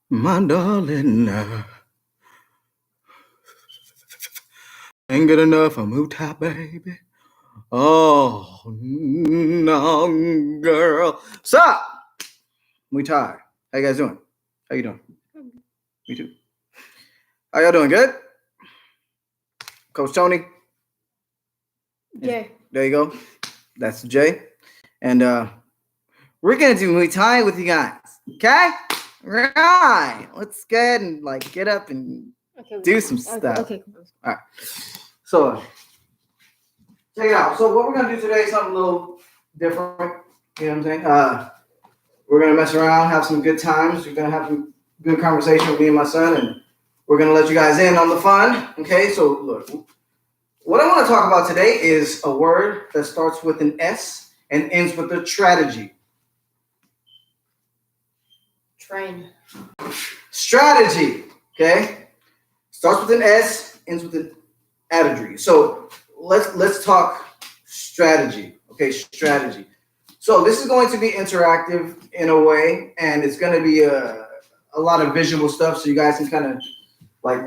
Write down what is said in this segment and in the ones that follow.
My darling, ain't good enough. I'm Muay, baby. Oh, no, girl. Stop! Muay Thai. How you guys doing? How you doing? Me too. How y'all doing? Good? Coach Tony? Jay. There you go. That's Jay. And we're going to do Muay Thai with you guys. Okay? Right. Let's go ahead and get up and do some stuff. Okay. All right. So, check it out. So what we're gonna do today is something a little different. You know what I'm saying? We're gonna mess around, have some good times. We're gonna have some good conversation with me and my son, and we're gonna let you guys in on the fun. Okay, so look, what I want to talk about today is a word that starts with an S and ends with a strategy. Train. Strategy. Okay, starts with an S, ends with an adjective. So let's talk strategy. Okay, strategy. So this is going to be interactive in a way, and it's going to be a lot of visual stuff, so you guys can kind of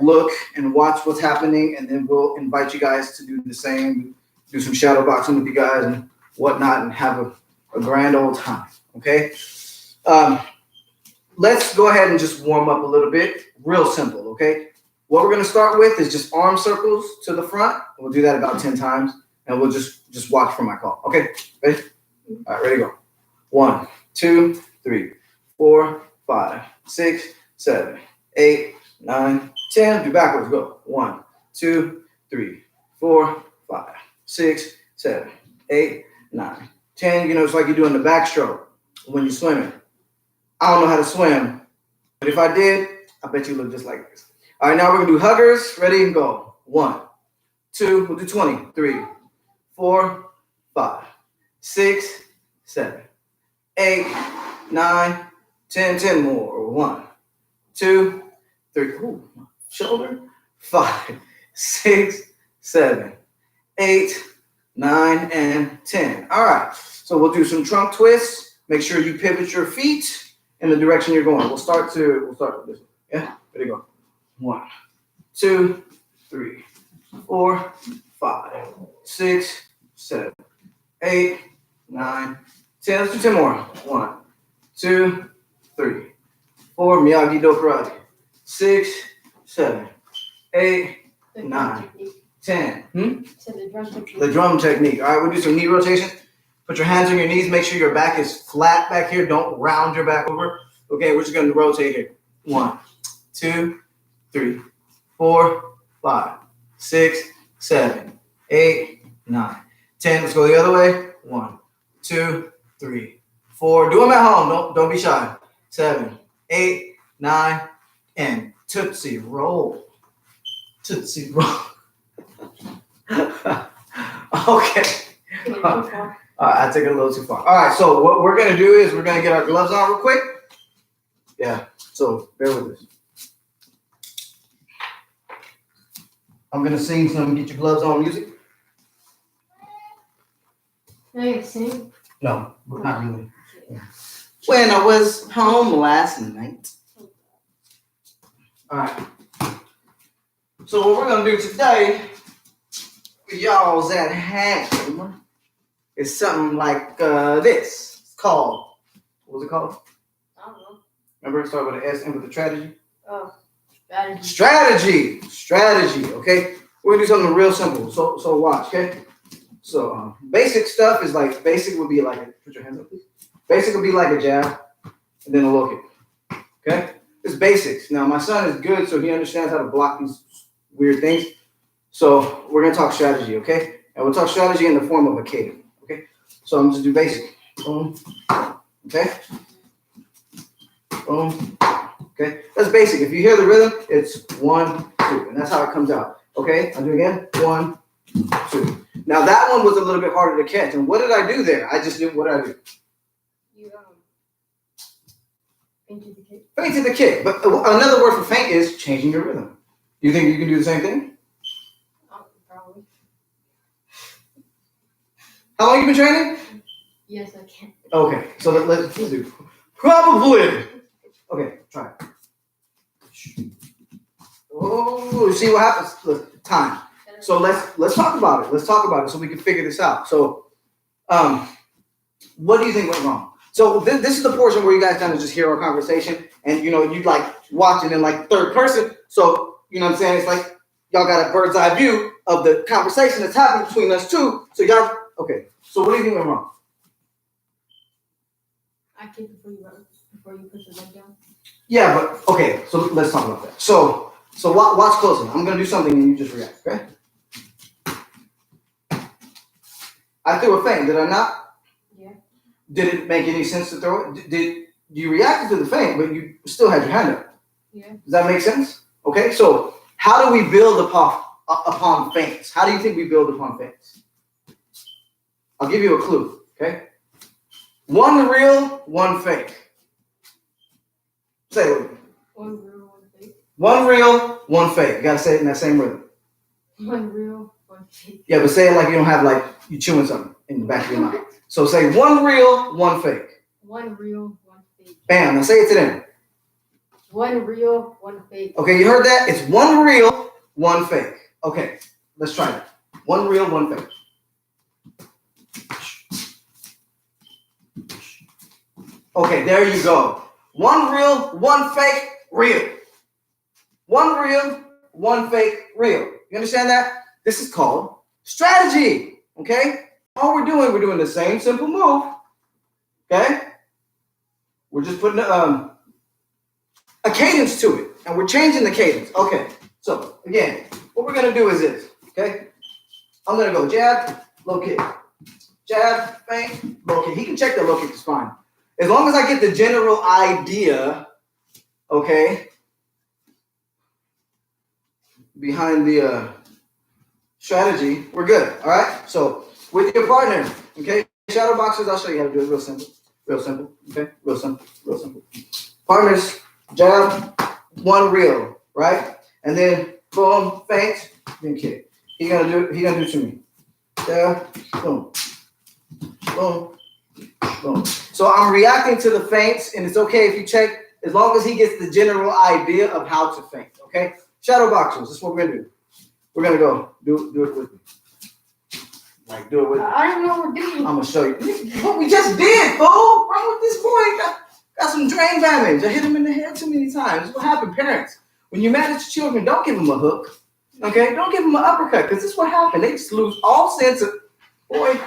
look and watch what's happening, and then we'll invite you guys to do the same, do some shadow boxing with you guys and whatnot, and have a grand old time. Okay. Let's go ahead and just warm up a little bit. Real simple. Okay. What we're going to start with is just arm circles to the front. We'll do that about 10 times, and we'll just watch for my call. Okay, ready? All right, ready to go. 1, 2, 3, 4, 5, 6, 7, 8, 9, 10. Do backwards. Go. 1, 2, 3, 4, 5, 6, 7, 8, 9, 10. You know, it's like you're doing the backstroke when you're swimming. I don't know how to swim, but if I did, I bet you look just like this. All right, now we're going to do huggers. Ready and go. 1, 2, we'll do 20. 3, 4, 5, 6, 7, 8, 9, 10. 10 more. 1, 2, 3. Ooh, shoulder. 5, 6, 7, 8, 9, and 10. All right. So we'll do some trunk twists. Make sure you pivot your feet in the direction you're going. We'll start with this one. Yeah? Ready to go. 1, 2, 3, 4, 5, 6, 7, 8, 9, 10. Let's do 10 more. 1, 2, 3, 4. Miyagi-Do karate. 6, 7, 8, 9, 10. The drum technique. All right, we'll do some knee rotation. Put your hands on your knees. Make sure your back is flat back here. Don't round your back over. Okay, we're just going to rotate here. 1, 2, 3, 4, 5, 6, 7, 8, 9, 10. Let's go the other way. 1, 2, 3, 4. Do them at home. Don't be shy. 7, 8, 9, and Tootsie roll. Tootsie roll. Okay. I took it a little too far. All right, so what we're going to do is we're going to get our gloves on real quick. Yeah, so bear with us. I'm going to sing some Get Your Gloves On music. Can I sing? No, not really. Yeah. When I was home last night. All right. So what we're going to do today for y'all's at home is something like this. It's called, what was it called? I don't know. Remember, it started with an S and with a strategy? Oh, strategy. Strategy, okay? We're going to do something real simple. So watch, okay? So basic stuff is basic would be put your hands up, please. Basic would be like a jab and then a low kick, okay? It's basics. Now, my son is good, so he understands how to block these weird things. So we're going to talk strategy, okay? And we'll talk strategy in the form of a cadence, okay? So I'm just do basic. Boom, okay? Boom, okay? That's basic. If you hear the rhythm, it's 1, 2, and that's how it comes out, okay? I'll do it again. 1, 2. Now that one was a little bit harder to catch. And what did I do there? I just did what I do. You fainted the kick. Fainted the kick. But another word for faint is changing your rhythm. You think you can do the same thing? Probably. How long you been training? Yes, I can. Okay, so let's do. Probably. Okay, try it. Oh, see what happens? Look, time. So let's talk about it. Let's talk about it so we can figure this out. So, what do you think went wrong? So this is the portion where you guys kind of just hear our conversation, and you like watching in like third person. So you know what I'm saying? It's like y'all got a bird's eye view of the conversation that's happening between us two. So y'all, okay. So what do you think went wrong? I kick before you push the leg down. Yeah, but okay. So let's talk about that. So watch closely. I'm gonna do something and you just react. Okay? I threw a feint, did I not? Yeah. Did it make any sense to throw it? Did you reacted to the feint, but you still had your hand up? Yeah. Does that make sense? Okay, so how do we build upon feints? How do you think we build upon feints? I'll give you a clue, okay? One real, one fake. Say it with me. One real, one fake. One real, one fake. You gotta say it in that same rhythm. One real, one fake. Yeah, but say it like you don't have like you chewing something in the back of your mouth. So say one real, one fake. One real, one fake. Bam, now say it to them. One real, one fake. Okay, you heard that? It's one real, one fake. Okay, let's try that. One real, one fake. Okay, there you go. One real, one fake, real. One real, one fake, real. You understand that? This is called strategy. Okay? All we're doing the same simple move. Okay? We're just putting a cadence to it. And we're changing the cadence. Okay. So, again, what we're going to do is this. Okay? I'm going to go jab, low kick. Jab, feint, low kick. He can check the low kick, it's fine. As long as I get the general idea, okay, behind the strategy, we're good. All right? So, with your partner, okay, shadow boxers, I'll show you how to do it real simple. Real simple, okay? Real simple, real simple. Partners, jab, one real, right? And then boom, feint, then kick. He gonna do it to me. Jab, boom, boom, boom. So I'm reacting to the feints, and it's okay if you check as long as he gets the general idea of how to feint. Okay? Shadow boxers, this is what we're gonna do. We're gonna go do it with me. Like do it with me. I don't know what we're doing. I'm gonna show you what we just did, fool. Wrong with this boy? Got some brain damage. I hit him in the head too many times. This is what happened, parents. When you manage children, don't give them a hook. Okay? Don't give them an uppercut, because this is what happened. They just lose all sense of boy.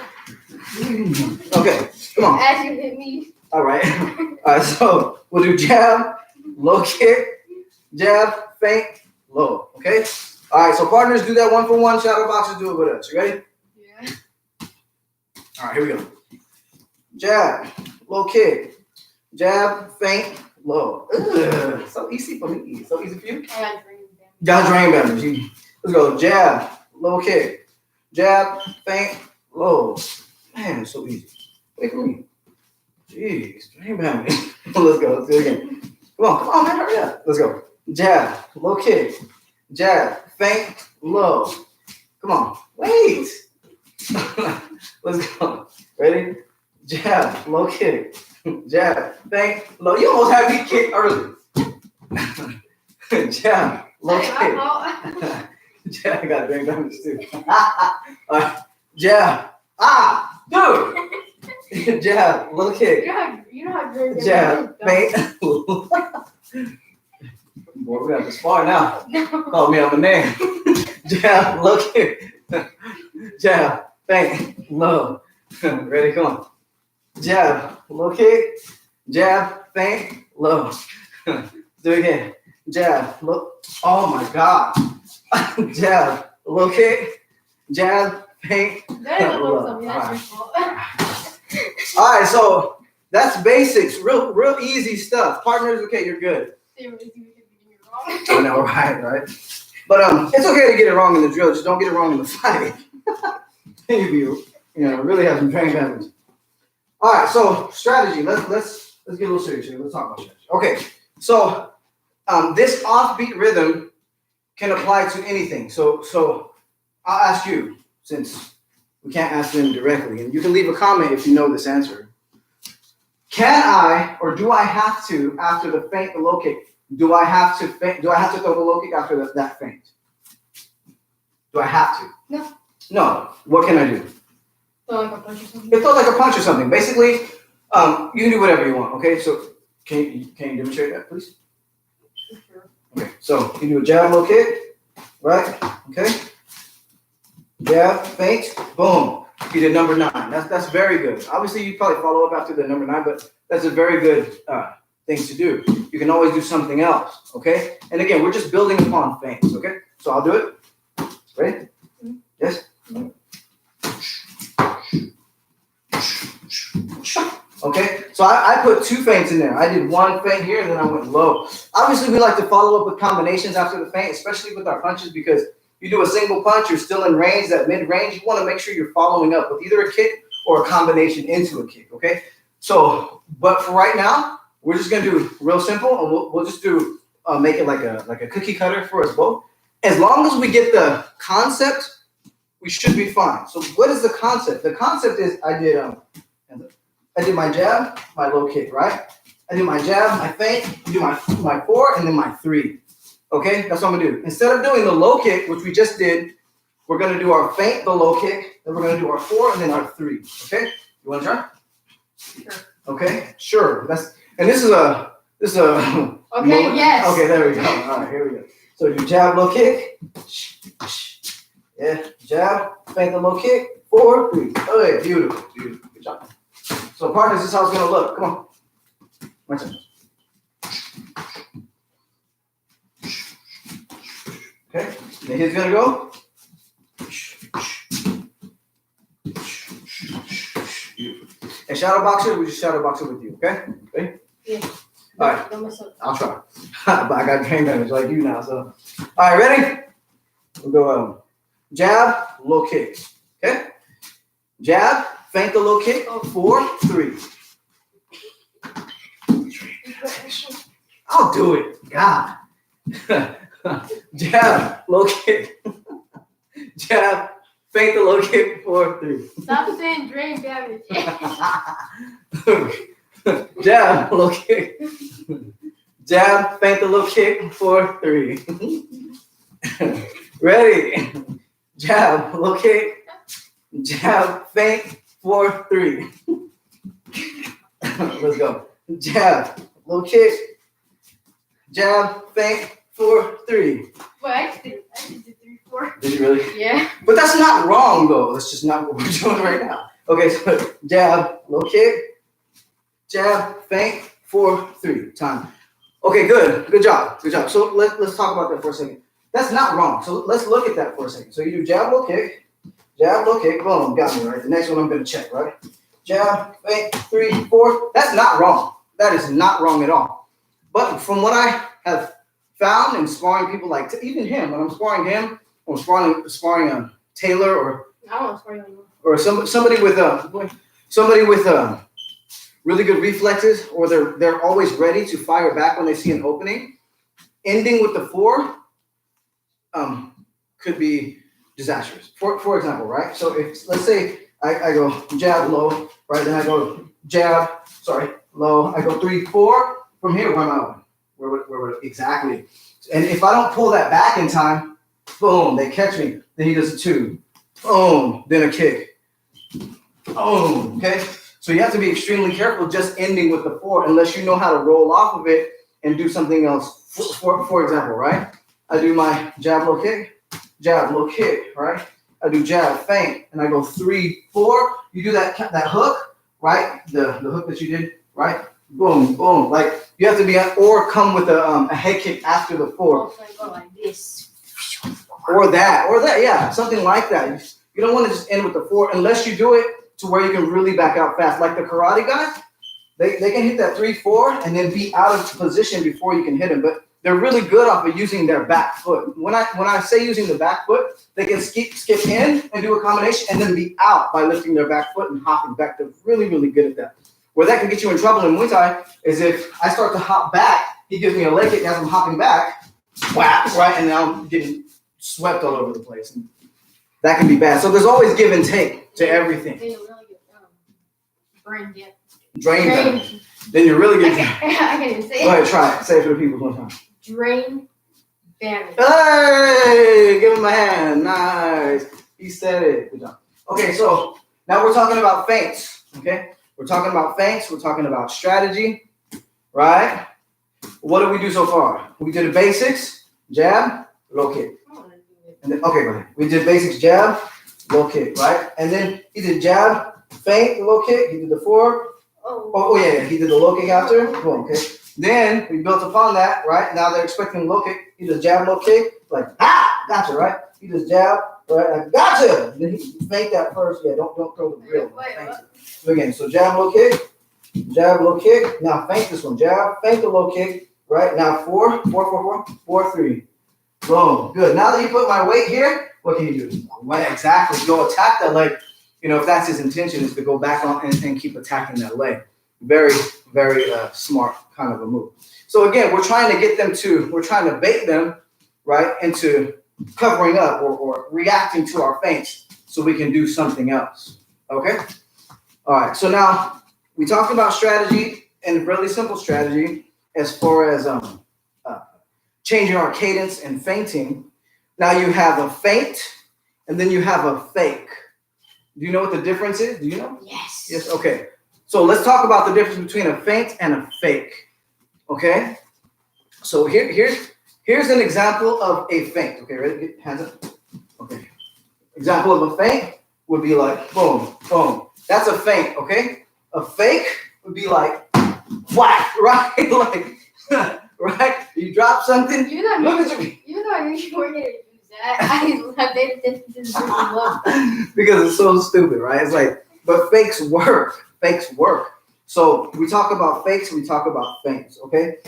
Okay, come on. As you hit me. All right. All right, so we'll do jab, low kick, jab, feint, low. Okay? All right, so partners do that one for one. Shadow boxers do it with us. You ready? Yeah. All right, here we go. Jab, low kick, jab, feint, low. Ugh, so easy for me. So easy for you. I got dreams. Got drain damage. Let's go. Jab, low kick, jab, feint, low. Man, it's so easy. Wait for me. Jeez, drain damage. Let's go. Let's do it again. Come on, man, hurry up. Let's go. Jab, low kick, jab, feint, low. Come on. Wait. Let's go. Ready? Jab, low kick, jab, feint, low. You almost had me kick early. Jab, low kick. Jab, I got drain damage too. Jab. Dude. Jab, low kick. You know how dreams. Jab, feint. Boy, we got to spar now. Call me up a name. Jab, low kick. Jab, feint, low. Ready? Come on. Jab, low kick. Jab, feint, low. Do it again. Jab, low. Oh my God. Jab, low kick. Jab, feint, low. All right, so that's basics. Real easy stuff. Partners, okay, you're good. I know, right? But it's okay to get it wrong in the drill. Just don't get it wrong in the fight. You really have some training damage. All right, so strategy. Let's get a little serious here. Let's talk about strategy. Okay, so this offbeat rhythm can apply to anything. So I'll ask you, since we can't ask them directly, and you can leave a comment if you know this answer. Can I, or do I have to, after the feint, the low kick, do I have to feint? Do I have to throw the low kick after that feint? Do I have to? No. No. What can I do? Throw like a punch or something. It throws like a punch or something. Basically, you can do whatever you want. Okay, so can you demonstrate that, please? Sure. Okay, so you do a jab, low kick, right? Okay, jab, feint, boom. You did number 9. That's very good. Obviously, you probably follow up after the number 9, but that's a very good thing to do. You can always do something else. Okay, and again, we're just building upon feints. Okay, so I'll do it. Ready? Mm-hmm. Yes. Okay, so I put 2 feints in there. I did 1 feint here, and then I went low. Obviously, we like to follow up with combinations after the feint, especially with our punches, because you do a single punch, you're still in range, that mid-range, you want to make sure you're following up with either a kick or a combination into a kick, okay? So, but for right now, we're just going to do real simple, and we'll just do, make it like a cookie cutter for us both. As long as we get the concept, we should be fine. So what is the concept? The concept is I did my jab, my low kick, right? I do my jab, my feint, I do my 4, and then my 3. Okay, that's what I'm gonna do. Instead of doing the low kick, which we just did, we're gonna do our feint, the low kick, then we're gonna do our 4, and then our 3. Okay, you wanna try? Sure. Okay, sure. This is a. Okay, yes. Okay, there we go. All right, here we go. So you jab, low kick. Yeah, jab, feint the low kick, 4, 3. Okay, beautiful, beautiful. Good job. So partners, this is how it's gonna look. Come on. My turn. Okay, then he's gonna go. And shadow boxer, we just shadow boxer with you, okay? Okay? Yeah. All right. Don't mess up. I'll try. But I got brain damage like you now, so. All right, ready? We'll go jab, low kick. Okay? Jab, feint the low kick, 4, 3. I'll do it. God. Jab, low kick. Jab, feint the low kick, 4, 3. Stop saying drain damage. Jab, low kick. Jab, feint the low kick, 4, 3. Ready? Jab, low kick. Jab, feint, 4, 3. Let's go. Jab, low kick. Jab, feint, 4, 3. Well, I just did 3, 4. Did you really? Yeah. But that's not wrong, though. That's just not what we're doing right now. Okay, so jab, low kick. Jab, feint, 4, 3. Time. Okay, good. Good job. Good job. So let's talk about that for a second. That's not wrong. So let's look at that for a second. So you do jab, low kick. Jab, low kick. Boom. Got me, right? The next one I'm going to check, right? Jab, feint, 3, 4. That's not wrong. That is not wrong at all. But from what I have found in sparring people like, even him, when I'm sparring him, or sparring Taylor or I don't spar you anymore. or somebody with really good reflexes, or they're always ready to fire back when they see an opening. Ending with the 4 could be disastrous. For example, right? So if let's say I go jab low, right? Then I go jab, low. I go 3, 4. From here, where am I open? Where exactly? And if I don't pull that back in time, boom, they catch me. Then he does a 2. Boom, then a kick. Boom, okay? So you have to be extremely careful just ending with the 4 unless you know how to roll off of it and do something else. For example, right? I do my jab, low kick, right? I do jab, feint, and I go 3, 4. You do that hook, right? The hook that you did, right? Boom, boom. Like you have to be or come with a head kick after the 4. Also, I go like this. Or that, yeah, something like that. You don't want to just end with the 4 unless you do it to where you can really back out fast. Like the karate guys, they can hit that 3, 4 and then be out of position before you can hit them. But they're really good off of using their back foot. When I say using the back foot, they can skip in and do a combination and then be out by lifting their back foot and hopping back. They're really, really good at that. Where that can get you in trouble in Muay Thai is if I start to hop back, he gives me a leg kick as I'm hopping back, whap, right, and now I'm getting swept all over the place. And that can be bad. So there's always give and take to everything. They really get brain damage. Drain damage. Then you're really I getting. can't even say Go ahead, it. try it. Say it for the people one time. Drain damage. Hey, give him a hand. Nice. He said it. Good job. Okay, so now we're talking about feints. Okay, we're talking about feints. We're talking about strategy, right? What did we do so far? We did the basics: jab, low kick. And then, okay, go ahead. We did basics: jab, low kick, right? And then he did jab, feint, low kick. He did the forward. Oh yeah, he did the low kick after. Boom, okay. Then we built upon that, right? Now they're expecting low kick. He does jab, low kick, like gotcha, right? He does jab, right? Like, gotcha. Then he feint that first. Yeah, don't throw the real one. Feint it. So again, so jab, low kick, Now feint this one. Jab, feint the low kick, right? Now 4, 3. Boom, good. Now that you put my weight here, what can you do? Right, exactly. Go attack that leg. You know, if that's his intention, is to go back on and keep attacking that leg. Very, very smart kind of a move. So again, we're trying to bait them, right, into covering up or reacting to our feints so we can do something else. Okay? All right, so now we talked about strategy and really simple strategy as far as changing our cadence and feinting. Now you have a feint and then you have a fake. Do you know what the difference is? Do you know? Yes. Yes, okay. So let's talk about the difference between a feint and a fake. Okay? So here's an example of a feint. Okay, ready? Get hands up. Okay. Example of a feint would be like boom, boom. That's a feint, okay? A fake would be like whack, right? Like right? You drop something. Even though I knew you weren't gonna use that, I paid attention to the look. Because it's so stupid, right? It's like, but fakes work. Fakes work. So we talk about fakes, we talk about feints, okay?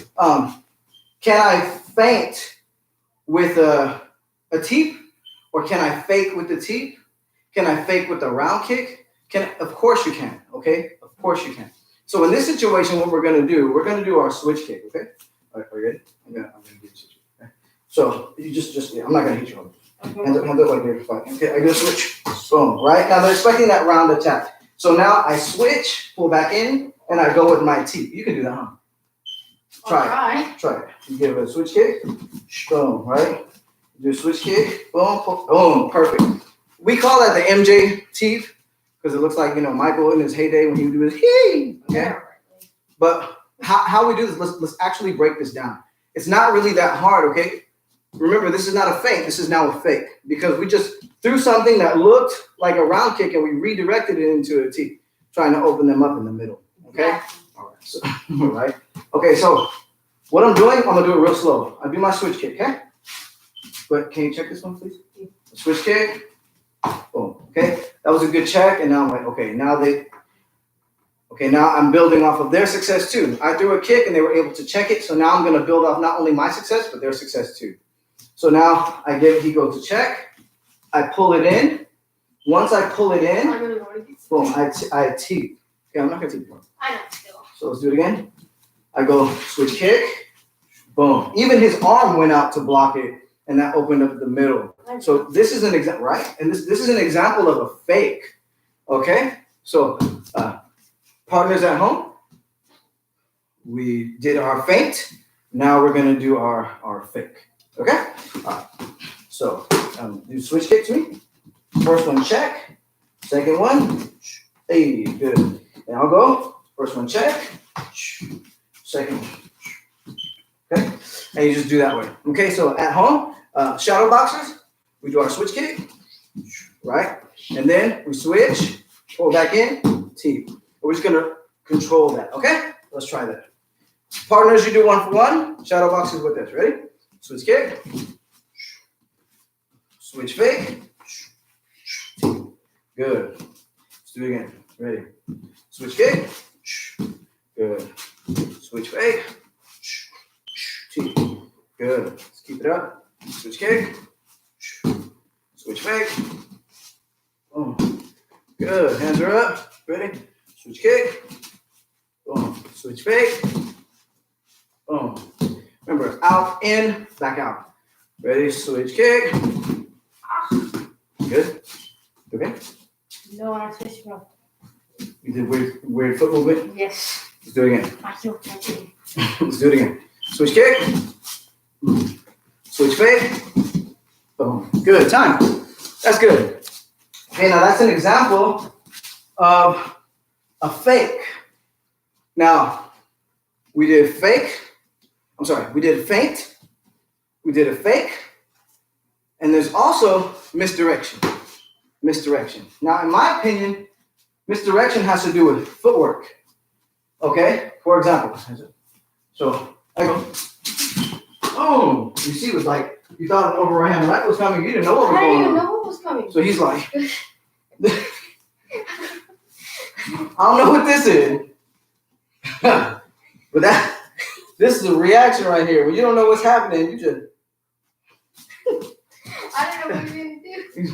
Can I feint with a teep? Or can I fake with the teep? Can I fake with a round kick? Of course you can, okay? Of course you can. So in this situation, what we're gonna do our switch kick, okay? All right, are you ready? I'm gonna do the switch kick, okay? So you just I'm not gonna hit you. Hands up like this, fine. Okay, I go switch, boom, right? Now they're expecting that round attack. So now I switch, pull back in, and I go with my teep. You can do that, huh? Try it. You give it a switch kick, boom, right? Do a switch kick, boom, boom, perfect. We call that the MJ teep because it looks like, Michael in his heyday when he would do his hee, okay? But how we do this, let's actually break this down. It's not really that hard, okay? Remember, this is not a feint, this is now a fake because we just threw something that looked like a round kick and we redirected it into a teep, trying to open them up in the middle, okay? Yeah. All right, so, all right. Okay, so what I'm doing, I'm gonna do it real slow. I do my switch kick, okay? But can you check this one, please? Switch kick, boom, okay? That was a good check, and now I'm like, okay, now I'm building off of their success too. I threw a kick and they were able to check it, so now I'm gonna build off not only my success, but their success too. So now he goes to check, I pull it in. Once I pull it in, boom, I teep. Okay, I'm not gonna teep. I know still. So let's do it again. I go switch kick, boom. Even his arm went out to block it, and that opened up the middle. So this is an example, right? And this is an example of a fake, okay? So partners at home, we did our feint. Now we're gonna do our fake, okay? All right. So do switch kick to me. First one check, second one, hey, good. And I'll go, first one check, second one. Okay, and you just do that way. Okay, so at home, shadow boxers, we do our switch kick, right? And then we switch, pull back in, teep. We're just gonna control that, okay? Let's try that. Partners, you do 1 for 1. Shadow boxers with this, ready? Switch kick, switch fake, teep. Good. Let's do it again. Ready? Switch kick, good. Switch fake, teep. Good. Let's keep it up. Switch kick. Switch fake. Boom. Good. Hands are up. Ready? Switch kick. Boom. Switch fake. Boom. Remember, out, in, back out. Ready? Switch kick. Good. Okay? No, I switched from. You did weird foot movement? Yes. Let's do it again. I feel touching. Let's do it again. Switch kick. Switch fake. Boom. Good. Time. That's good. Okay, now that's an example of a fake. Now, we did fake. I'm sorry, we did feint. We did a fake. And there's also misdirection. Misdirection. Now, in my opinion, misdirection has to do with footwork. Okay? For example, so I go, oh, you see, it was like, you thought an overhand right was coming, you didn't know what was I didn't going even on. know what was coming. So he's like, I don't know what this is. But this is a reaction right here. When you don't know what's happening, you just, I didn't know what you were going to do.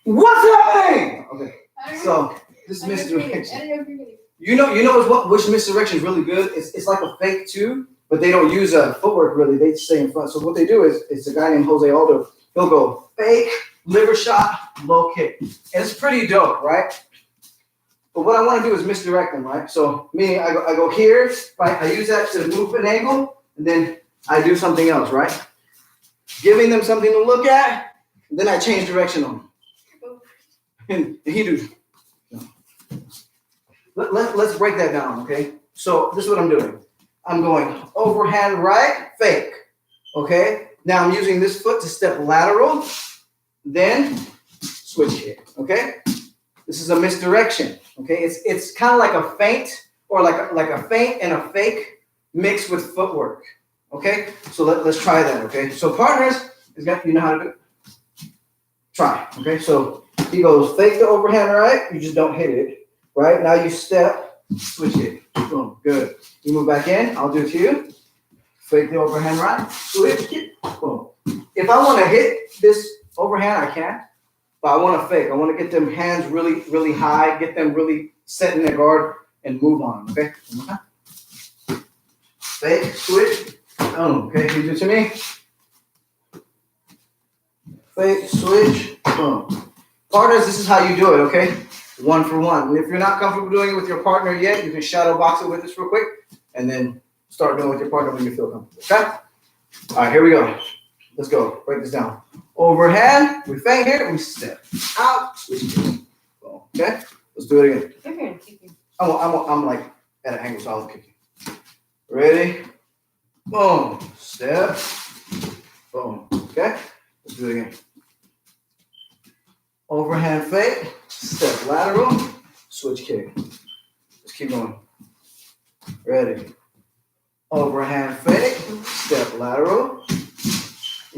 what's happening? Okay, I don't know. so this is I didn't know what you were misdirection. gonna do. You know which misdirection is really good? It's like a fake too, but they don't use footwork really. They stay in front. So what they do is, it's a guy named Jose Aldo. He'll go fake, liver shot, low kick. And it's pretty dope, right? But what I want to do is misdirect them, right? So meaning I go here, right? I use that to move an angle, and then I do something else, right? Giving them something to look at, and then I change direction on them. And he do. Let's break that down, okay? So this is what I'm doing. I'm going overhand right, fake, okay? Now I'm using this foot to step lateral, then switch kick, okay? This is a misdirection, okay? It's kind of like a feint, or like a feint and a fake mixed with footwork, okay? So let's try that, okay? So partners, you know how to do it? Try, okay? So he goes fake the overhand right, you just don't hit it. Right, now you step, switch it, boom, good. You move back in, I'll do it to you. Fake the overhand right, switch it, boom. If I want to hit this overhand, I can, but I want to fake. I want to get them hands really, really high, get them really set in their guard, and move on, okay? Fake, switch, boom, okay, you do it to me. Fake, switch, boom. Partners, this is how you do it, okay? One for one. And if you're not comfortable doing it with your partner yet, you can shadow box it with us real quick and then start doing it with your partner when you feel comfortable. Okay? All right, here we go. Let's go. Break this down. Overhand, we feint here, we step out, switch it. Boom. Okay? Let's do it again. You're gonna kick me. I'm like at an angle, so I'll kick you. Ready? Boom. Step. Boom. Okay? Let's do it again. Overhand fake, step lateral, switch kick. Let's keep going. Ready. Overhand fake, step lateral,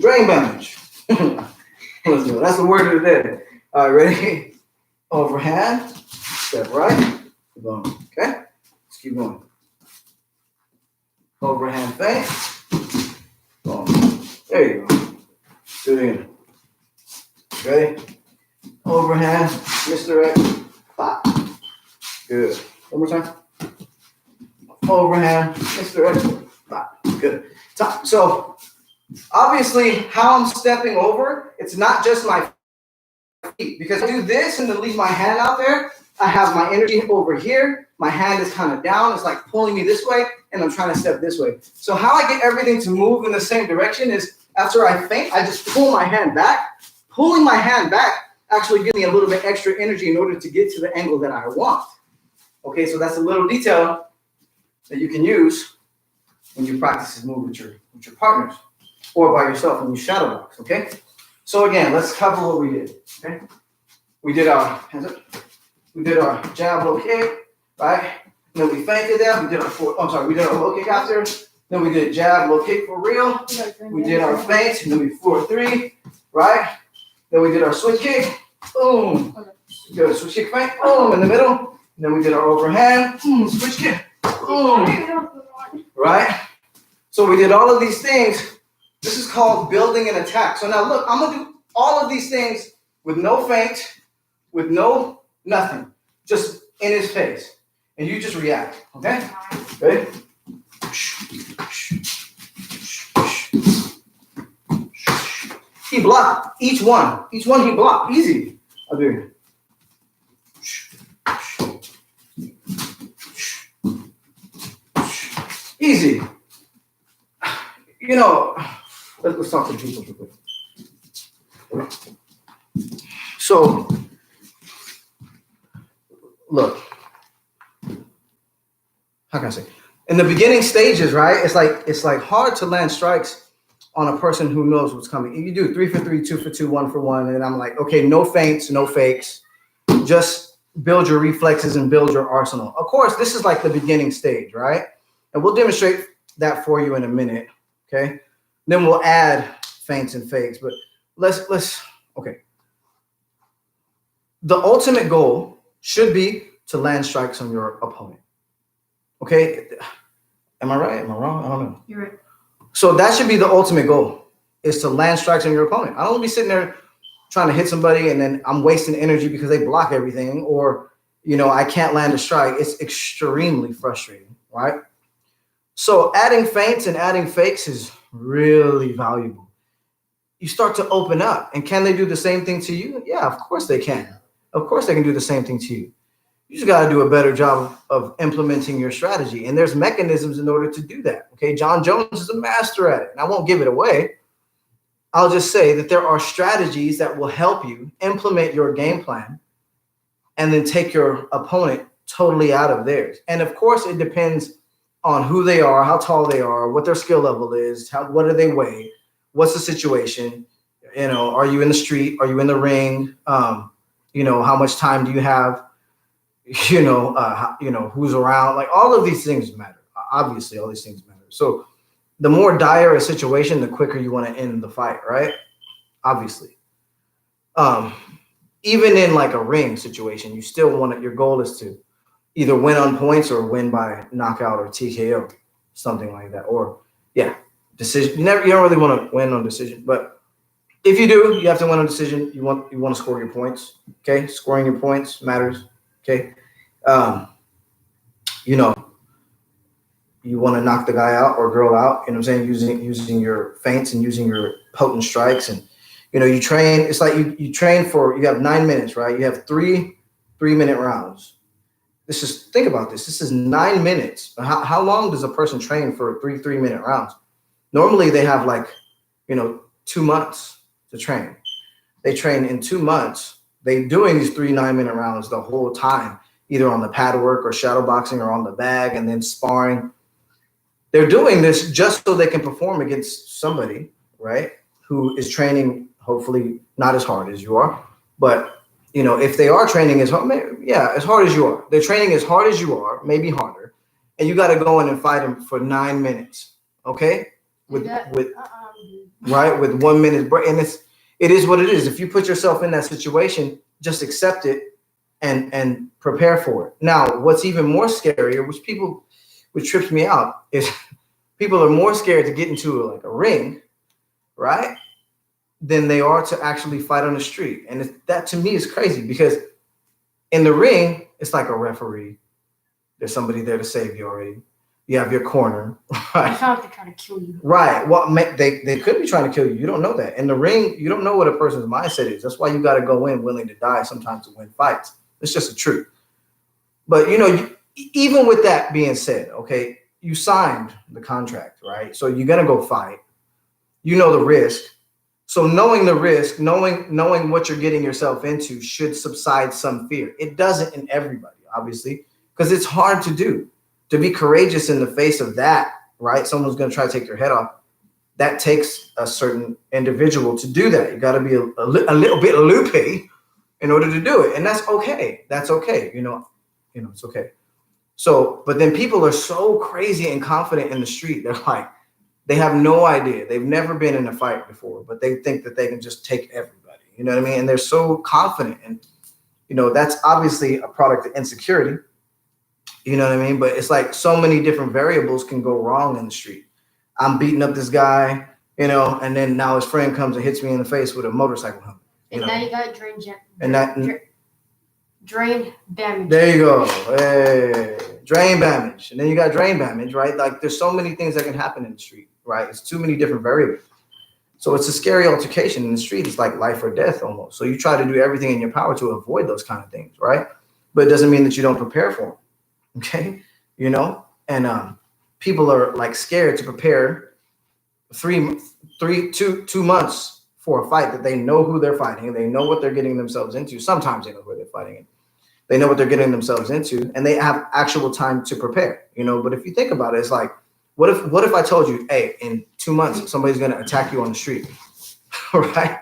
drain bunge. Let's do it. That's the word of the day. All right, ready? Overhand, step right, boom. Okay? Let's keep going. Overhand fake, boom. There you go. Do it again. Ready? Overhand, misdirect, pop. Good. One more time. Overhand, misdirect, pop. Good. So, obviously, how I'm stepping over, it's not just my feet. Because I do this and then leave my hand out there, I have my energy over here. My hand is kind of down. It's like pulling me this way, and I'm trying to step this way. So how I get everything to move in the same direction is after I feint, I just pull my hand back. Pulling my hand back actually gives me a little bit extra energy in order to get to the angle that I want. Okay, so that's a little detail that you can use when you practice this move with your partners or by yourself when you shadow box, okay? So again, let's cover what we did, okay? We did our jab low kick, right? And then we feinted that. We did our low kick after. Then we did jab low kick for real. We did our feint, and then we 4-3, right? Then we did our switch kick, boom. Good, switch kick feint, boom, in the middle. And then we did our overhand, boom, switch kick, boom. Right? So we did all of these things. This is called building an attack. So now look, I'm gonna do all of these things with no feint, with no nothing, just in his face. And you just react, okay? Ready? He blocked each one. Each one he blocked. Easy. I'll do it. Easy. You know, let's talk to people real quick. So, look, how can I say? In the beginning stages, right? It's like hard to land strikes on a person who knows what's coming. If you do 3 for 3, 2 for 2, 1 for 1, and I'm like, okay, no feints, no fakes, just build your reflexes and build your arsenal. Of course, this is like the beginning stage, right? And we'll demonstrate that for you in a minute, okay? Then we'll add feints and fakes, but let's okay. The ultimate goal should be to land strikes on your opponent. Okay? Am I right? Am I wrong? I don't know. You're right. So that should be the ultimate goal, is to land strikes on your opponent. I don't want to be sitting there trying to hit somebody and then I'm wasting energy because they block everything, or, you know, I can't land a strike. It's extremely frustrating, right? So adding feints and adding fakes is really valuable. You start to open up, and can they do the same thing to you? Yeah, of course they can. Of course they can do the same thing to you. You just got to do a better job of implementing your strategy. And there's mechanisms in order to do that. Okay, John Jones is a master at it, and I won't give it away. I'll just say that there are strategies that will help you implement your game plan and then take your opponent totally out of theirs. And of course, it depends on who they are, how tall they are, what their skill level is, what do they weigh, what's the situation, you know, are you in the street, are you in the ring, you know, how much time do you have, you know, who's around, like all of these things matter. Obviously, all these things matter. So the more dire a situation, the quicker you want to end the fight, right? Obviously. Even in like a ring situation, you still want it, your goal is to either win on points or win by knockout or TKO, something like that. Or yeah, decision. You don't really want to win on decision, but if you do, you have to win on decision. You want to score your points. Okay, scoring your points matters. Okay, you know, you want to knock the guy out or girl out. You know what I'm saying? Using your feints and using your potent strikes, and you know, you train. It's like you train for. You have 9 minutes, right? You have three 3-minute rounds. Think about this. This is 9 minutes. How long does a person train for 3-minute rounds? Normally they have like, you know, 2 months to train. They train in 2 months. They're doing these 3 9-minute rounds the whole time, either on the pad work or shadow boxing or on the bag and then sparring. They're doing this just so they can perform against somebody, right, who is training hopefully not as hard as you are, but you know, if they are training as hard, as hard as you are. They're training as hard as you are, maybe harder, and you got to go in and fight them for 9 minutes, okay? With 1 minute break, and it is what it is. If you put yourself in that situation, just accept it and prepare for it. Now, what's even more scarier, which trips me out, is people are more scared to get into like a ring, right, than they are to actually fight on the street. And that to me is crazy, because in the ring, it's like a referee. There's somebody there to save you already. You have your corner. Right? It's not like they're trying to kill you. Right. Well, they could be trying to kill you. You don't know that. In the ring, you don't know what a person's mindset is. That's why you got to go in willing to die sometimes to win fights. It's just the truth. But, you know, even with that being said, okay, you signed the contract, right? So you're going to go fight. You know the risk. So knowing the risk, knowing what you're getting yourself into should subside some fear. It doesn't in everybody, obviously, because it's hard to do. To be courageous in the face of that, right? Someone's going to try to take your head off. That takes a certain individual to do that. You got to be a little bit loopy in order to do it. And that's okay. That's okay. You know, it's okay. So, but then people are so crazy and confident in the street. They're like, they have no idea. They've never been in a fight before, but they think that they can just take everybody. You know what I mean? And they're so confident. And, you know, that's obviously a product of insecurity. You know what I mean? But it's like so many different variables can go wrong in the street. I'm beating up this guy, you know, and then now his friend comes and hits me in the face with a motorcycle helmet. And now you got drain damage. There you go. Hey, drain damage. And then you got drain damage, right? Like there's so many things that can happen in the street, right? It's too many different variables. So it's a scary altercation in the street. It's like life or death almost. So you try to do everything in your power to avoid those kind of things, right? But it doesn't mean that you don't prepare for them. Okay, you know, and people are like scared to prepare 2 months for a fight that they know who they're fighting, they know what they're getting themselves into. Sometimes they know who they're fighting, they know what they're getting themselves into, and they have actual time to prepare, you know. But if you think about it, it's like, what if I told you, hey, in 2 months somebody's going to attack you on the street, right?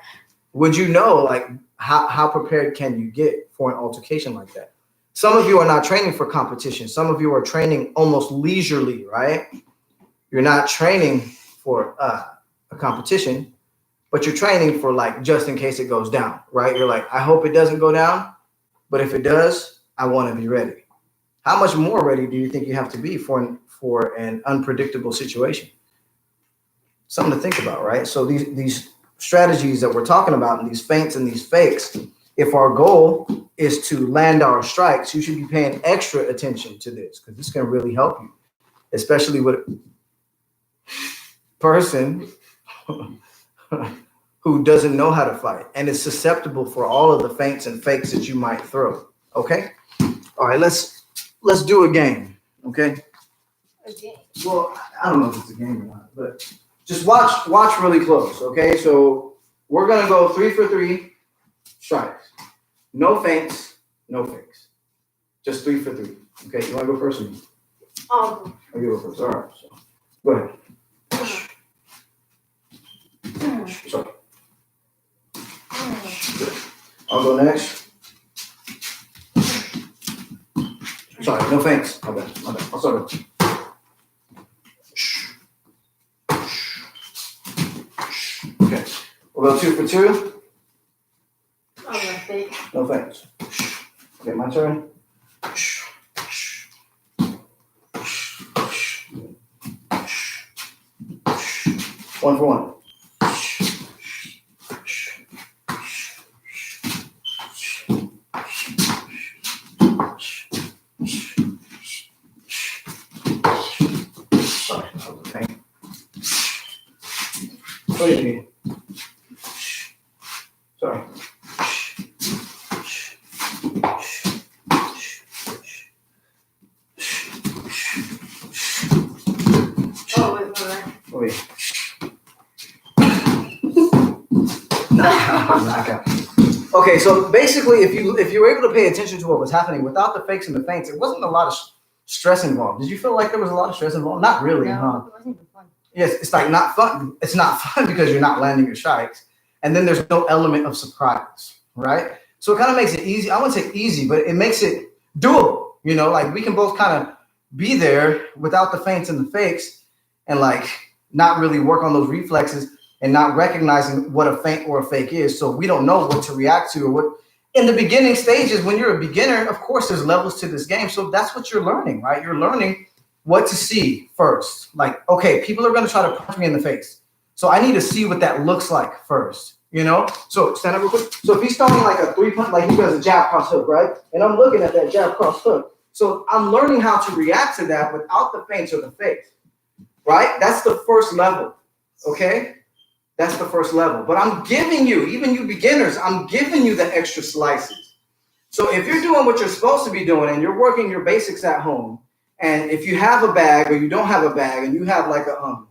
Would you know, like, how prepared can you get for an altercation like that? Some of you are not training for competition. Some of you are training almost leisurely, right? You're not training for a competition, but you're training for, like, just in case it goes down, right? You're like, I hope it doesn't go down, but if it does, I want to be ready. How much more ready do you think you have to be for an unpredictable situation? Something to think about, right? So these strategies that we're talking about, and these feints and these fakes, if our goal is to land our strikes, you should be paying extra attention to this, because this can really help you, especially with a person who doesn't know how to fight and is susceptible for all of the feints and fakes that you might throw. Okay? All right, let's do a game. Okay? Okay. Well, I don't know if it's a game or not, but just watch really close. Okay? So we're gonna go 3 for 3 strikes. No feints, no fakes. Just 3 for 3. Okay, you wanna go first or me? I'll go first. All right. So go ahead. Sorry. I'll go next. Sorry, no feints. My bad. I'll start with. Okay. We'll go 2 for 2. No feints. Okay, my turn. 1 for 1. Sorry, that was a pain. What do you mean? Sorry. Wait. Knockout. Okay, so basically, if you were able to pay attention to what was happening without the fakes and the feints, it wasn't a lot of stress involved. Did you feel like there was a lot of stress involved? Not really, No, huh? it wasn't even fun. Yes, it's like not fun. It's not fun because you're not landing your strikes, and then there's no element of surprise, right? So it kind of makes it easy. I wouldn't say easy, but it makes it doable. You know, like we can both kind of be there without the feints and the fakes, and like not really work on those reflexes and not recognizing what a feint or a fake is. So we don't know what to react to or what. In the beginning stages, when you're a beginner, of course, there's levels to this game. So that's what you're learning, right? You're learning what to see first. Like, okay, people are going to try to punch me in the face. So I need to see what that looks like first, you know? So stand up real quick. So if he's throwing like a 3-punch, like he does a jab cross hook, right? And I'm looking at that jab cross hook. So I'm learning how to react to that without the feints or the fakes, right? That's the first level, okay? That's the first level. But I'm giving you, even you beginners, I'm giving you the extra slices. So if you're doing what you're supposed to be doing and you're working your basics at home, and if you have a bag or you don't have a bag and you have like a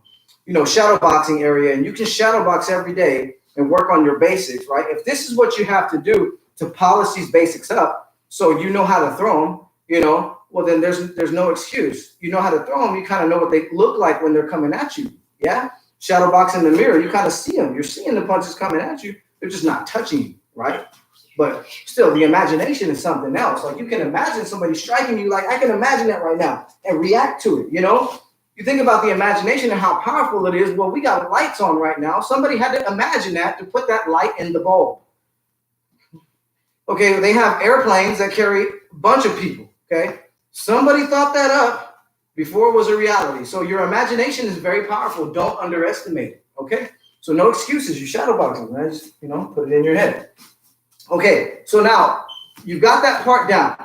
shadow boxing area and you can shadow box every day and work on your basics, right? If this is what you have to do to polish these basics up so you know how to throw them, you know, well then there's no excuse. You know how to throw them, you kind of know what they look like when they're coming at you. Yeah? Shadow box in the mirror, you kind of see them. You're seeing the punches coming at you. They're just not touching you, right? But still, the imagination is something else. Like you can imagine somebody striking you, like I can imagine that right now and react to it, you know? You think about the imagination and how powerful it is. Well, we got lights on right now. Somebody had to imagine that to put that light in the bulb. Okay, they have airplanes that carry a bunch of people, okay? Somebody thought that up before it was a reality. So your imagination is very powerful. Don't underestimate it, okay? So no excuses. You shadow boxing, right? Just, put it in your head. Okay, so now you've got that part down.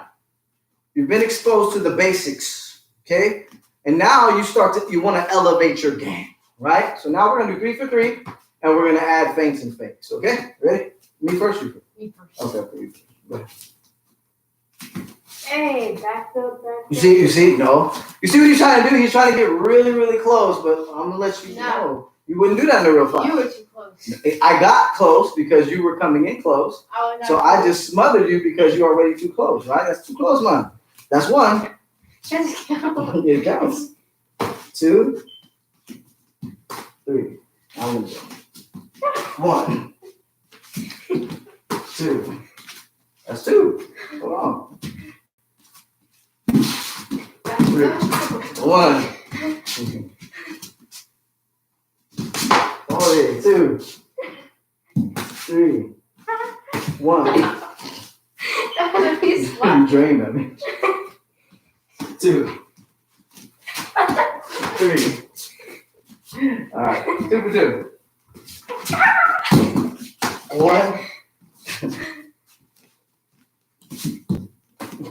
You've been exposed to the basics, okay? And now you want to elevate your game, right? So now we're going to do 3 for 3, and we're going to add feints and fakes, okay? Ready? Me first, you first? Me first. Okay, you first. Go ahead. Hey, back up. You see, no. You see what he's trying to do? He's trying to get really, really close, but I'm gonna let you know. You wouldn't do that in a real fight. You were too close. I got close because you were coming in close. So I just smothered you because you're already too close, right? That's too close, man. That's one. Just count. It counts. 2, 3. I'm gonna go. 1, 2. That's 2. Hold on. 3, 1. Okay, 2, 3, 1. That would be You smart. drained at me. 2, 3. All right, 2 for 2. 1,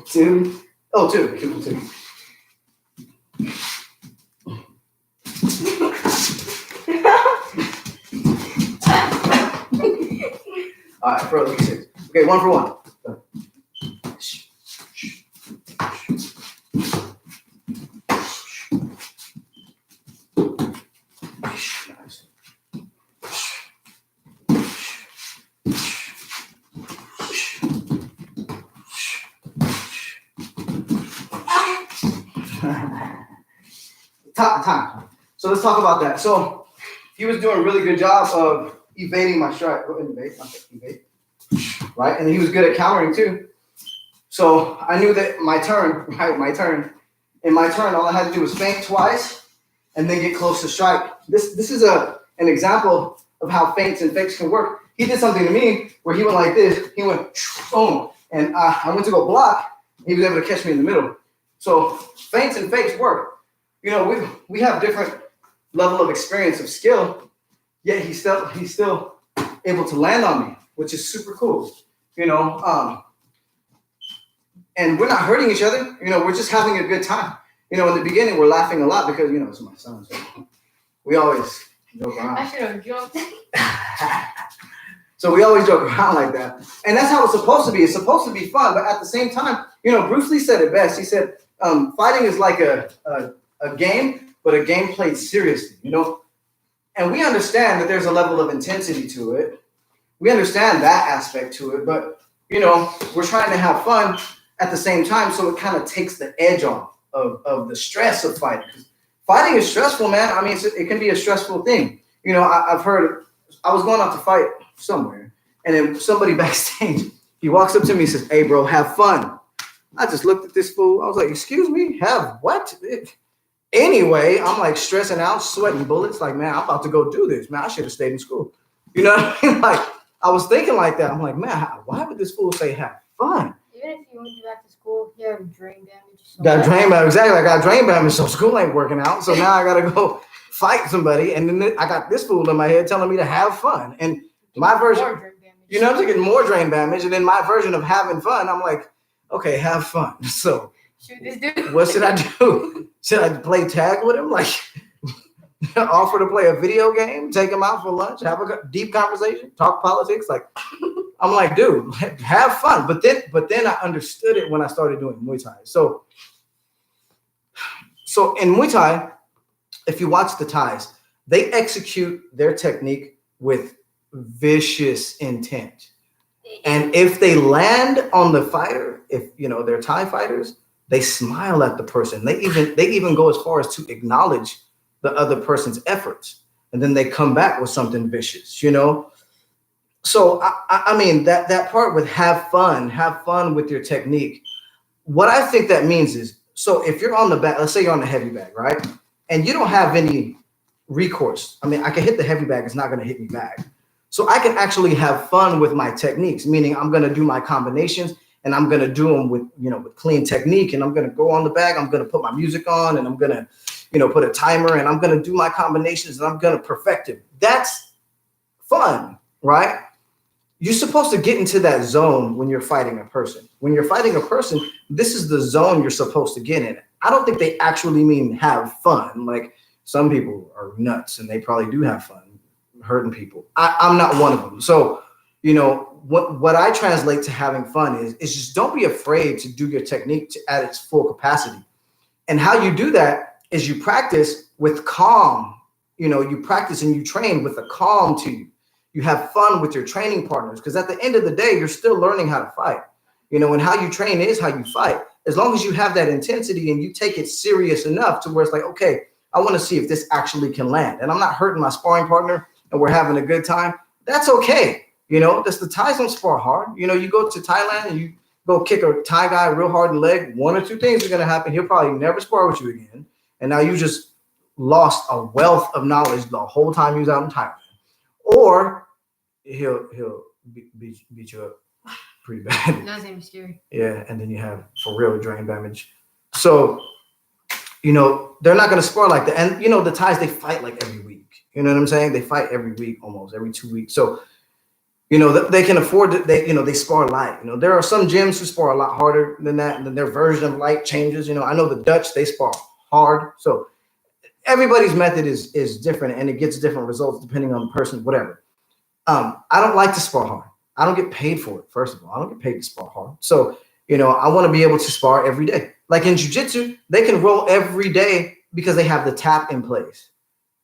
2. Oh, 2. 2 for 2. All right, bro, look at 6. Okay, 1 for 1. Nice. Time. So let's talk about that. So he was doing a really good job of evading my strike. Evade. Right? And he was good at countering too. So I knew that my turn. In my turn, all I had to do was feint twice and then get close to strike. This is an example of how feints and fakes can work. He did something to me where he went like this. He went boom, and I went to go block. He was able to catch me in the middle. So feints and fakes work. You know, we have different level of experience of skill, yet he's still able to land on me, which is super cool. You know, and we're not hurting each other. You know, we're just having a good time. You know, in the beginning, we're laughing a lot because, you know, it's my son. So we always joke around. I should have jumped. So we always joke around like that. And that's how it's supposed to be. It's supposed to be fun. But at the same time, you know, Bruce Lee said it best. He said, fighting is like a game, but a game played seriously, you know? And we understand that there's a level of intensity to it. We understand that aspect to it. But, you know, we're trying to have fun at the same time. So it kind of takes the edge off of the stress of fighting. Fighting is stressful, man. I mean, it can be a stressful thing. You know, I've heard, I was going out to fight somewhere, and then somebody backstage, he walks up to me and says, "Hey, bro, have fun." I just looked at this fool. I was like, "Excuse me, have what?" Anyway, I'm like stressing out, sweating bullets. Like, man, I'm about to go do this. Man, I should have stayed in school. You know what I mean? Like, I was thinking like that. I'm like, man, why would this fool say have fun? Even if you went back to school, you have drain damage. So got drain damage. Exactly. I got drain damage, so school ain't working out. So now I got to go fight somebody. And then I got this fool in my head telling me to have fun. And my version, you know, I'm getting more drain damage. And then my version of having fun, I'm like, okay, have fun. So shoot this dude. What should I do? Should I play tag with him? Like, offer to play a video game, take him out for lunch, have a deep conversation, talk politics? Like, I'm like, dude, have fun. But then I understood it when I started doing Muay Thai. So in Muay Thai, if you watch the Thais, they execute their technique with vicious intent. And if they land on the fighter, if you know they're Thai fighters, they smile at the person. They even go as far as to acknowledge the other person's efforts, and then they come back with something vicious, you know. So I mean that part with have fun with your technique. What I think that means is, so if you're on the back, let's say you're on the heavy bag, right, and you don't have any recourse. I mean, I can hit the heavy bag; it's not going to hit me back. So I can actually have fun with my techniques, meaning I'm going to do my combinations. And I'm going to do them with clean technique. And I'm going to go on the bag. I'm going to put my music on, and I'm going to, put a timer, and I'm going to do my combinations, and I'm going to perfect it. That's fun, right? You're supposed to get into that zone when you're fighting a person. When you're fighting a person, this is the zone you're supposed to get in. I don't think they actually mean have fun. Like, some people are nuts, and they probably do have fun hurting people. I'm not one of them. So what I translate to having fun is just don't be afraid to do your technique at its full capacity. And how you do that is you practice with calm. You practice and you train with a calm to you. You have fun with your training partners because at the end of the day, you're still learning how to fight. And how you train is how you fight. As long as you have that intensity and you take it serious enough to where it's like, okay, I want to see if this actually can land. And I'm not hurting my sparring partner and we're having a good time. That's okay. That's the Thais don't spar hard. You go to Thailand and you go kick a Thai guy real hard in the leg. One or two things are going to happen. He'll probably never spar with you again. And now you just lost a wealth of knowledge the whole time he was out in Thailand. Or he'll beat you up pretty bad. That's even scary. Yeah, and then you have for real brain damage. So, they're not going to spar like that. And the Thais, they fight like every week. You know what I'm saying? They fight every week, almost every 2 weeks. So, they can afford to. They spar light. There are some gyms who spar a lot harder than that, and then their version of light changes. I know the Dutch, they spar hard. So everybody's method is different, and it gets different results depending on the person, whatever. I don't like to spar hard. I don't get paid for it. First of all, I don't get paid to spar hard. So, I want to be able to spar every day. Like in jiu-jitsu, they can roll every day because they have the tap in place.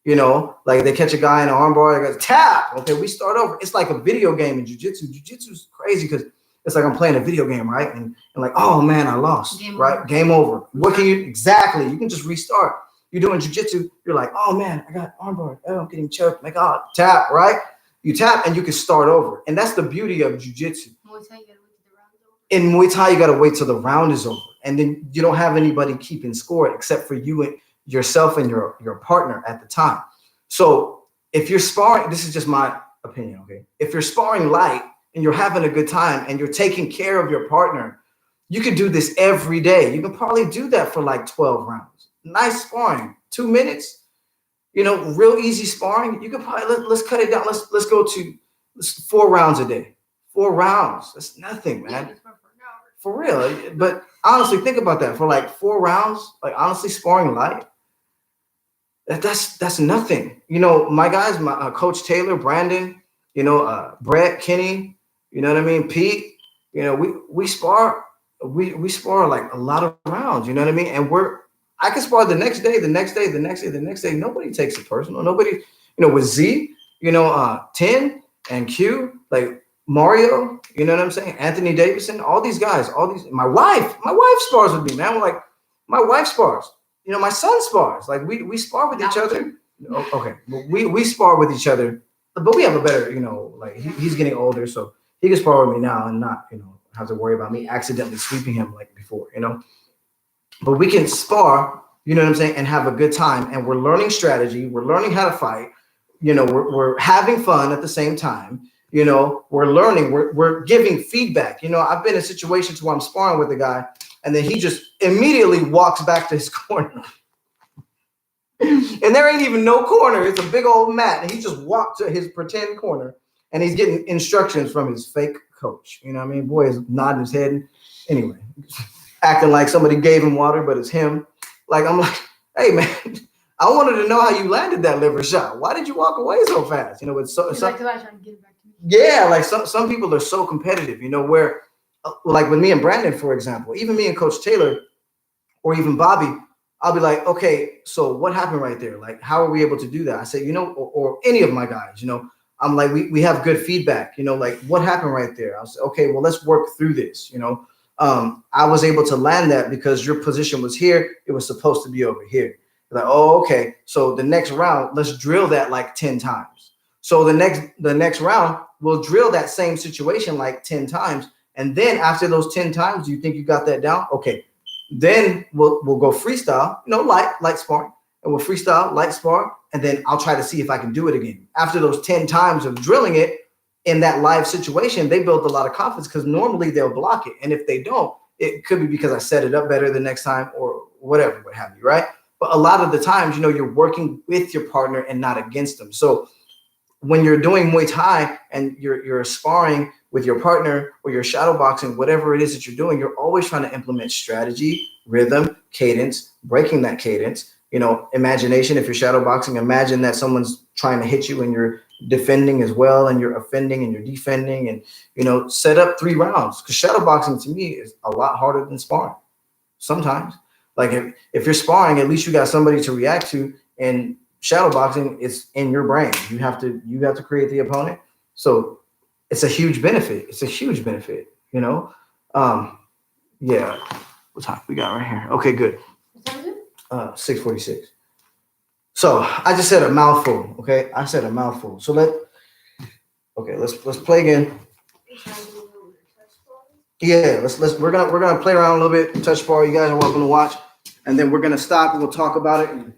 Like they catch a guy in an armbar, they go tap. Okay, we start over. It's like a video game in jiu-jitsu. Jiu-jitsu is crazy because it's like I'm playing a video game, right? And like, oh man, I lost. Game over. What can you exactly? You can just restart. You're doing jiu-jitsu, you're like, oh man, I got armbar. Oh, I'm getting choked. Like, oh, tap, right? You tap and you can start over. And that's the beauty of jiu-jitsu. In Muay Thai, you got to wait till the round is over. And then you don't have anybody keeping score except for you and yourself and your partner at the time. So if you're sparring, this is just my opinion, okay? If you're sparring light and you're having a good time and you're taking care of your partner, you could do this every day. You can probably do that for like 12 rounds. Nice sparring, 2 minutes. Real easy sparring. You could probably let's cut it down. Let's go to 4 rounds a day. 4 rounds. That's nothing, man. Yeah, for real. But honestly, think about that. For like 4 rounds, like honestly, sparring light. That's nothing. My guys, my Coach Taylor, Brandon, Brett, Kenny. You know what I mean? Pete. We spar. We spar like a lot of rounds. You know what I mean? And I can spar the next day, the next day, the next day, the next day. Nobody takes it personal. Nobody, with Z, 10 and Q, like Mario, you know what I'm saying? Anthony Davidson, all these guys, my wife spars with me, man. Like my wife spars, my son spars. Like we spar with each other. Okay. We spar with each other, but we have a better, like he's getting older, so he can spar with me now and not, have to worry about me accidentally sweeping him like before, But we can spar, you know what I'm saying, and have a good time. And we're learning strategy. We're learning how to fight. We're having fun at the same time. We're learning. We're giving feedback. I've been in situations where I'm sparring with a guy, and then he just immediately walks back to his corner. And there ain't even no corner. It's a big old mat. And he just walked to his pretend corner, and he's getting instructions from his fake coach. You know what I mean? Boy is nodding his head. Anyway. Acting like somebody gave him water, but it's him. Like, I'm like, hey, man, I wanted to know how you landed that liver shot. Why did you walk away so fast? It's so. Like trying to get it back to me. Yeah, like some people are so competitive, where, like with me and Brandon, for example, even me and Coach Taylor, or even Bobby, I'll be like, okay, so what happened right there? Like, how are we able to do that? I say, or any of my guys, I'm like, we have good feedback, like what happened right there? I'll say, okay, well, let's work through this, I was able to land that because your position was here. It was supposed to be over here. Like, oh, okay. So the next round, let's drill that like 10 times. So the next round, we'll drill that same situation like 10 times. And then after those 10 times, do you think you got that down? Okay. Then we'll go freestyle, light sparring. And we'll freestyle, light spar. And then I'll try to see if I can do it again. After those 10 times of drilling it, in that live situation, they built a lot of confidence because normally they'll block it. And if they don't, it could be because I set it up better the next time or whatever, what have you, right? But a lot of the times, you're working with your partner and not against them. So when you're doing Muay Thai and you're sparring with your partner or you're shadow boxing, whatever it is that you're doing, you're always trying to implement strategy, rhythm, cadence, breaking that cadence, imagination. If you're shadow boxing, imagine that someone's trying to hit you and defending as well, and you're offending and you're defending, and set up 3 rounds. Because shadow boxing to me is a lot harder than sparring. Sometimes, like if you're sparring, at least you got somebody to react to. And shadow boxing, it's in your brain. You have to create the opponent. So it's a huge benefit. It's a huge benefit. Yeah. What time we got right here? Okay, good. What time is it? 6:46. So I just said a mouthful. Okay, I said a mouthful. So let's play again. Yeah, we're gonna play around a little bit, touch ball. You guys are welcome to watch, and then we're gonna stop and we'll talk about it. And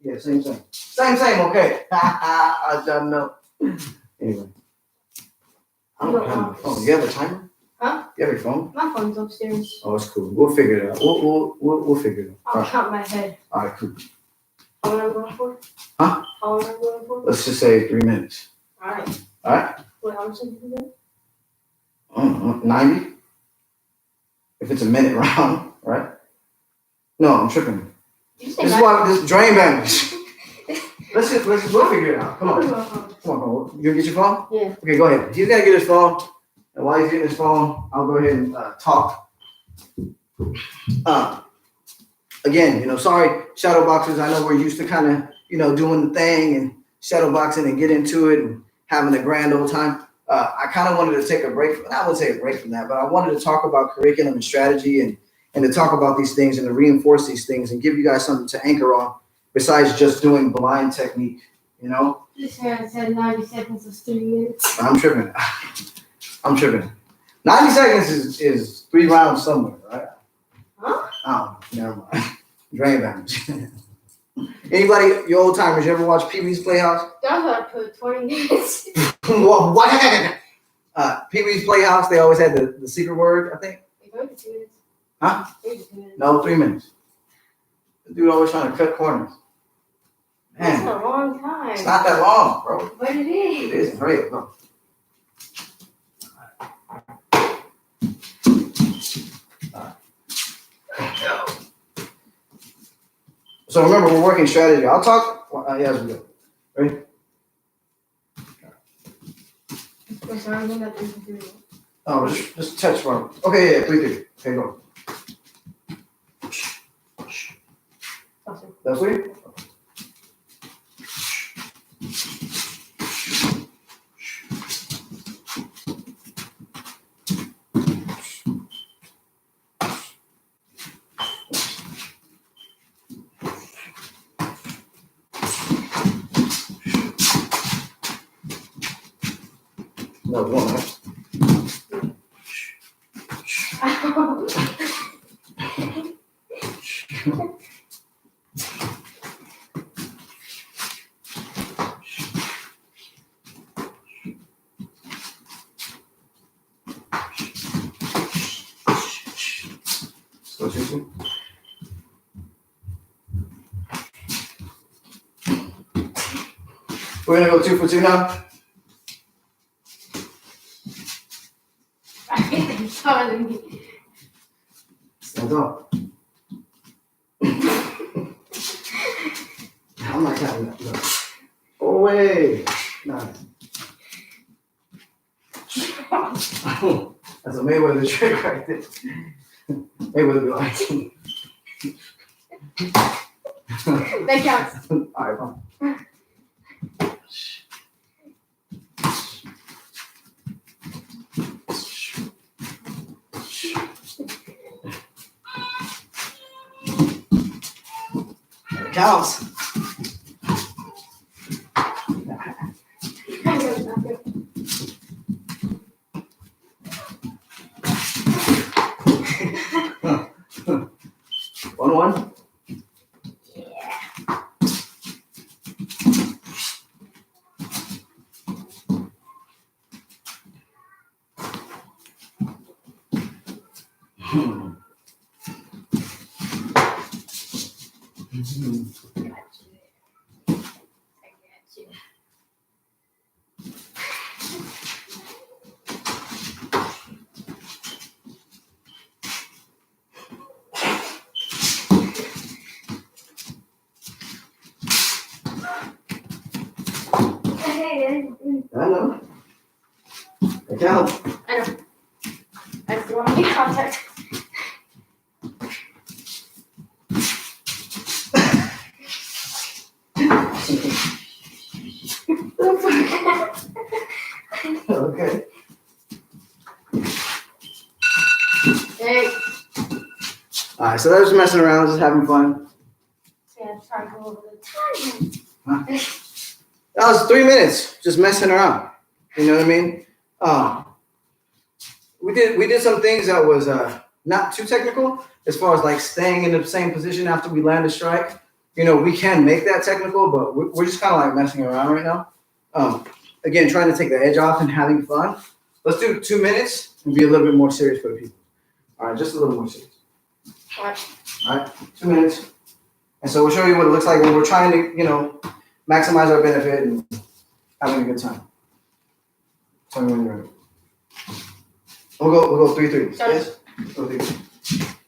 yeah, same. Okay. I don't know. Anyway, I don't have my phone. You have a timer? Huh? You have your phone? My phone's upstairs. Oh, it's cool. We'll figure it out. We'll figure it out. I'll count my head. All right, cool. How long am I going for? Huh? How long am I going for? Let's just say 3 minutes. All right. All right. Wait, how much did you do? 90. If it's a minute round, right? No, I'm tripping. Did you say This is 90? why this drain damage. We'll figure it out. Come on. You gonna get your phone? Yeah. Okay, go ahead. He's gonna get his phone, and while he's getting his phone, I'll go ahead and talk. Again, sorry, shadow boxers. I know we're used to kind of, doing the thing and shadow boxing and get into it and having a grand old time. I kind of wanted to take a break. I wouldn't say a break from that, but I wanted to talk about curriculum and strategy and to talk about these things and to reinforce these things and give you guys something to anchor on besides just doing blind technique, This man said 90 seconds is 3 minutes. I'm tripping. 90 seconds is 3 rounds somewhere, right? Huh? Oh, never mind. Drain damage. Anybody, you old timers, you ever watch Pee Wee's Playhouse? That's what I put 20 minutes. What? Pee Wee's Playhouse, they always had the secret word, I think. Wait, 2 minutes. Huh? 2 minutes. No, 3 minutes. The dude always trying to cut corners. That's Man, a long time. it's not that long, bro. But it It is. is great, bro. So remember, we're working strategy. I'll talk as we go. Ready? Wait, so I'm going to 3 3. Oh, just touch one. Okay, yeah, 3 3. Okay, go. That's 3? No, 1, right? So 2 2. We're gonna go 2 for 2 now. I think they're taller than me. Stand up. I'm not counting that. No. Oh wait. Nice. That's a Mayweather trick right there. Mayweather be like. That counts. All right, fine. It counts. One. Hey, I know. I count. I know. I just want to make contact. Okay. Hey. All right, so they're just messing around, just having fun. Yeah, try to go over the time. That was 3 minutes, just messing around. You know what I mean? We did some things that was not too technical as far as like staying in the same position after we land a strike. You know, we can make that technical, but we're just kind of like messing around right now. Again, trying to take the edge off and having fun. Let's do 2 minutes and be a little bit more serious for the people. All right, just a little more serious. All right, 2 minutes. And so we'll show you what it looks like when we're trying to, you know, maximize our benefit and having a good time. Tell me when you're ready. We'll go 3-3. Yes? Go 3-3.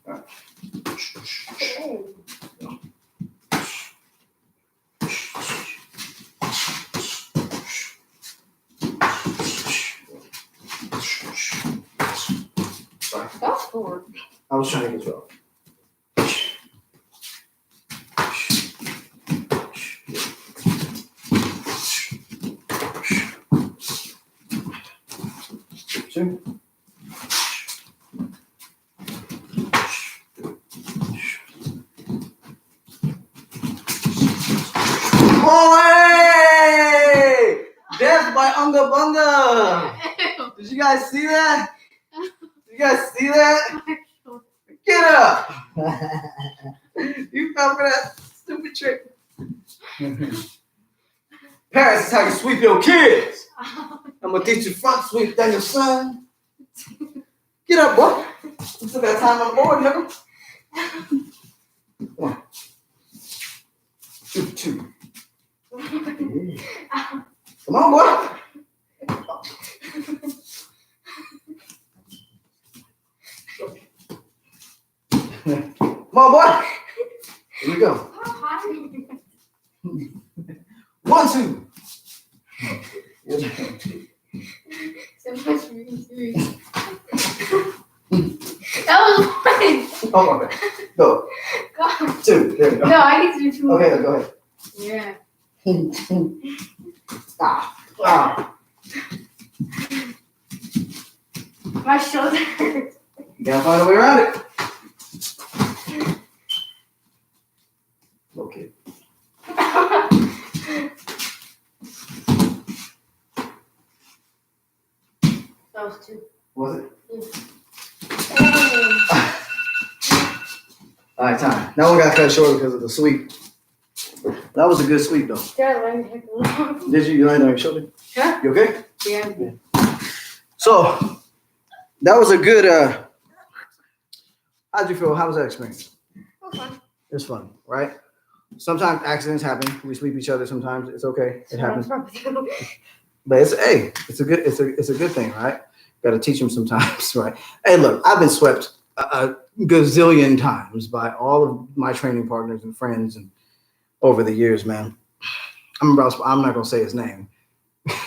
All right. Sorry. That's cool. I was trying to get you off. Two. Muay! Death by Unga Bunga! Did you guys see that? Did you guys see that? Get up! You fell for that stupid trick. Parents, is how you sweep your kids. I'm gonna teach you front sweep, then your son. Get up, boy. You still got time on the board, nigga. 1, 2. Come on, boy. Come on, boy. Here we go. 1, 2. So much research. That was one. Oh, okay. Go. Go. 2. There we go. No, I need to do 2. Okay, go ahead. Yeah. Ah. My shoulder hurts. You gotta find a way around it. Okay. That was 2. Was it? Hey. All right, time. Now we gotta cut short because of the sweep. That was a good sweep, though. Dad, let me take a look. Did you land on your shoulder? Huh? You okay? Yeah. So that was a good. How'd you feel? How was that experience? Okay. It was fun, right? Sometimes accidents happen. We sweep each other. Sometimes it's okay. It happens. But it's a good thing, right? Got to teach them sometimes, right? Hey, look, I've been swept a gazillion times by all of my training partners and friends and over the years, man. I'm not gonna say his name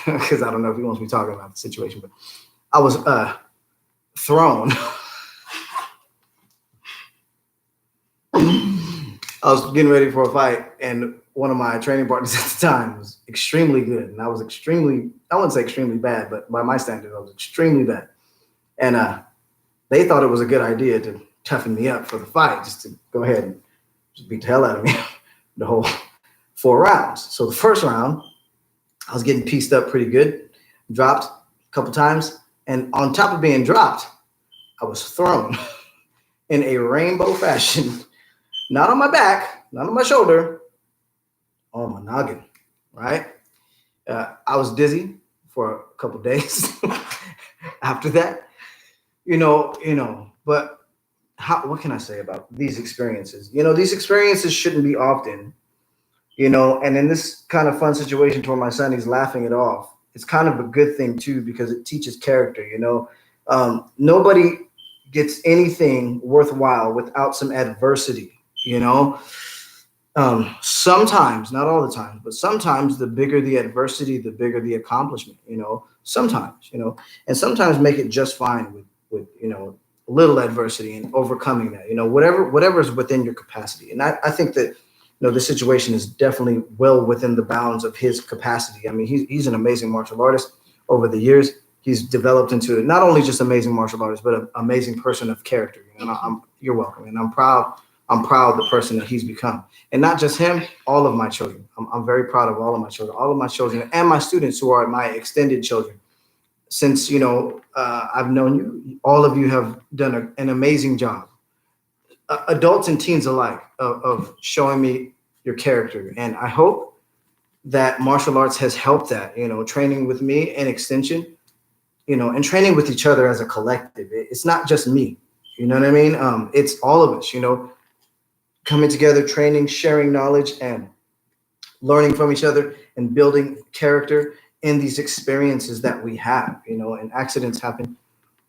because I don't know if he wants me talking about the situation, but I was thrown. I was getting ready for a fight, and one of my training partners at the time was extremely good, and I was I wouldn't say extremely bad, but by my standards, I was extremely bad. And they thought it was a good idea to toughen me up for the fight, just to go ahead and just beat the hell out of me the whole 4 rounds. So the first round, I was getting pieced up pretty good, dropped a couple times, and on top of being dropped, I was thrown in a rainbow fashion, not on my back, not on my shoulder, on my noggin, right? I was dizzy for a couple days after that, but what can I say about these experiences? These experiences shouldn't be often, and in this kind of fun situation toward my son, he's laughing it off. It's kind of a good thing too, because it teaches character, nobody gets anything worthwhile without some adversity, Sometimes, not all the time, but sometimes the bigger the adversity, the bigger the accomplishment, sometimes, and sometimes make it just fine with, little adversity and overcoming that, whatever is within your capacity. And I think that, this situation is definitely well within the bounds of his capacity. I mean, he's an amazing martial artist over the years. He's developed into not only just amazing martial artist, but an amazing person of character. You're welcome. And I'm proud of the person that he's become. And not just him, all of my children. I'm very proud of all of my children and my students who are my extended children. Since, I've known you, all of you have done an amazing job. Adults and teens alike of showing me your character. And I hope that martial arts has helped that, training with me and extension, and training with each other as a collective. It's not just me, you know what I mean? It's all of us, coming together, training, sharing knowledge, and learning from each other and building character in these experiences that we have, and accidents happen.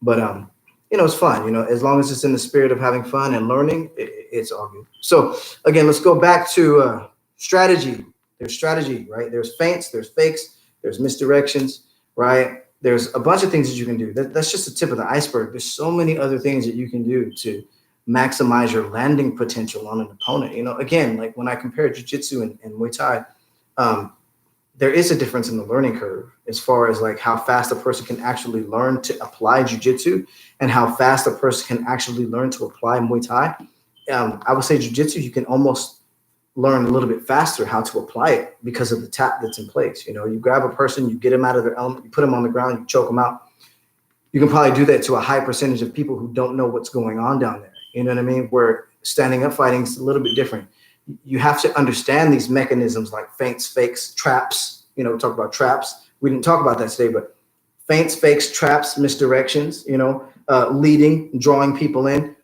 But, it's fun, as long as it's in the spirit of having fun and learning, it's all good. So again, let's go back to strategy. There's strategy, right? There's feints, there's fakes, there's misdirections, right? There's a bunch of things that you can do. That's just the tip of the iceberg. There's so many other things that you can do to maximize your landing potential on an opponent. Again, like when I compare jiu-jitsu and Muay Thai, there is a difference in the learning curve as far as like how fast a person can actually learn to apply jiu-jitsu and how fast a person can actually learn to apply Muay Thai. I would say jiu-jitsu, you can almost learn a little bit faster how to apply it because of the tap that's in place. You grab a person, you get them out of their element, you put them on the ground, you choke them out. You can probably do that to a high percentage of people who don't know what's going on down there. You know what I mean? Where standing up fighting is a little bit different. You have to understand these mechanisms like feints, fakes, traps. We talk about traps. We didn't talk about that today, but feints, fakes, traps, misdirections, leading, drawing people in,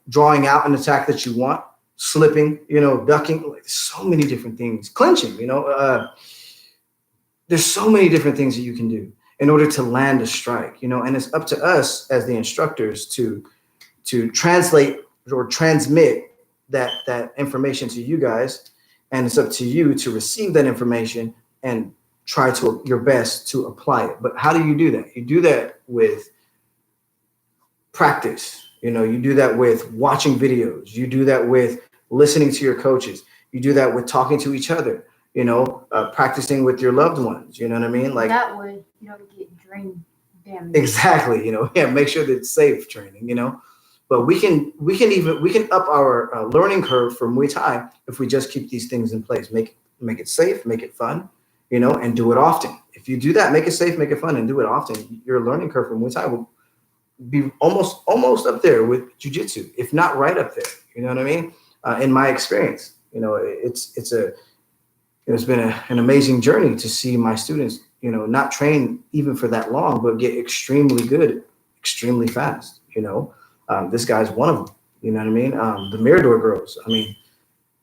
drawing out an attack that you want, slipping, ducking, like so many different things, clinching, there's so many different things that you can do in order to land a strike, and it's up to us as the instructors to translate or transmit that information to you guys, and it's up to you to receive that information and try to your best to apply it. But how do you do that? You do that with practice. You do that with watching videos. You do that with listening to your coaches. You do that with talking to each other, practicing with your loved ones. You know what I mean? Like that way you don't get drained damage. Exactly. Make sure that it's safe training, But we can up our learning curve for Muay Thai if we just keep these things in place. Make it safe, make it fun, and do it often. If you do that, make it safe, make it fun, and do it often, your learning curve for Muay Thai will be almost up there with jiu-jitsu, if not right up there. You know what I mean? In my experience, it's been an amazing journey to see my students, not train even for that long, but get extremely good, extremely fast. This guy's one of them. You know what I mean? The Mirador girls. I mean,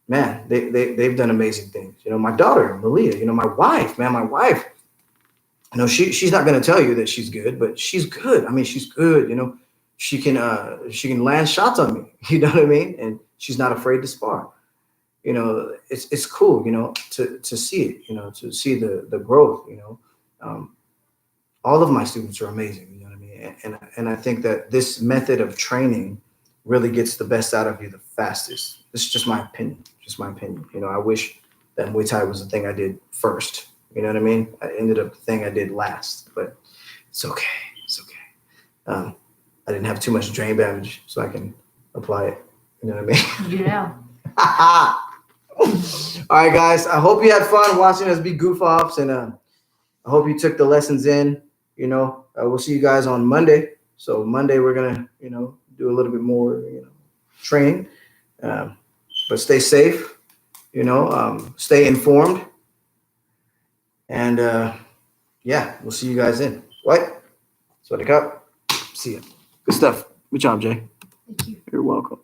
man, they've done amazing things. My daughter, Malia, my wife, she's not going to tell you that she's good, but she's good. I mean, she's good. She can land shots on me. You know what I mean? And she's not afraid to spar. It's cool, to see it, to see the growth, all of my students are amazing. You know what I mean? And I think that this method of training really gets the best out of you the fastest. This is just my opinion. I wish that Muay Thai was the thing I did first. You know what I mean? I ended up the thing I did last, but it's okay. I didn't have too much drain damage, so I can apply it. You know what I mean? Yeah. All right, guys. I hope you had fun watching us be goof offs, and I hope you took the lessons in. We'll see you guys on Monday. So Monday we're gonna, do a little bit more, training. But stay safe. Stay informed. And we'll see you guys in. What? Sweaty cup. See ya. Good stuff. Good job, Jay. Thank you. You're welcome.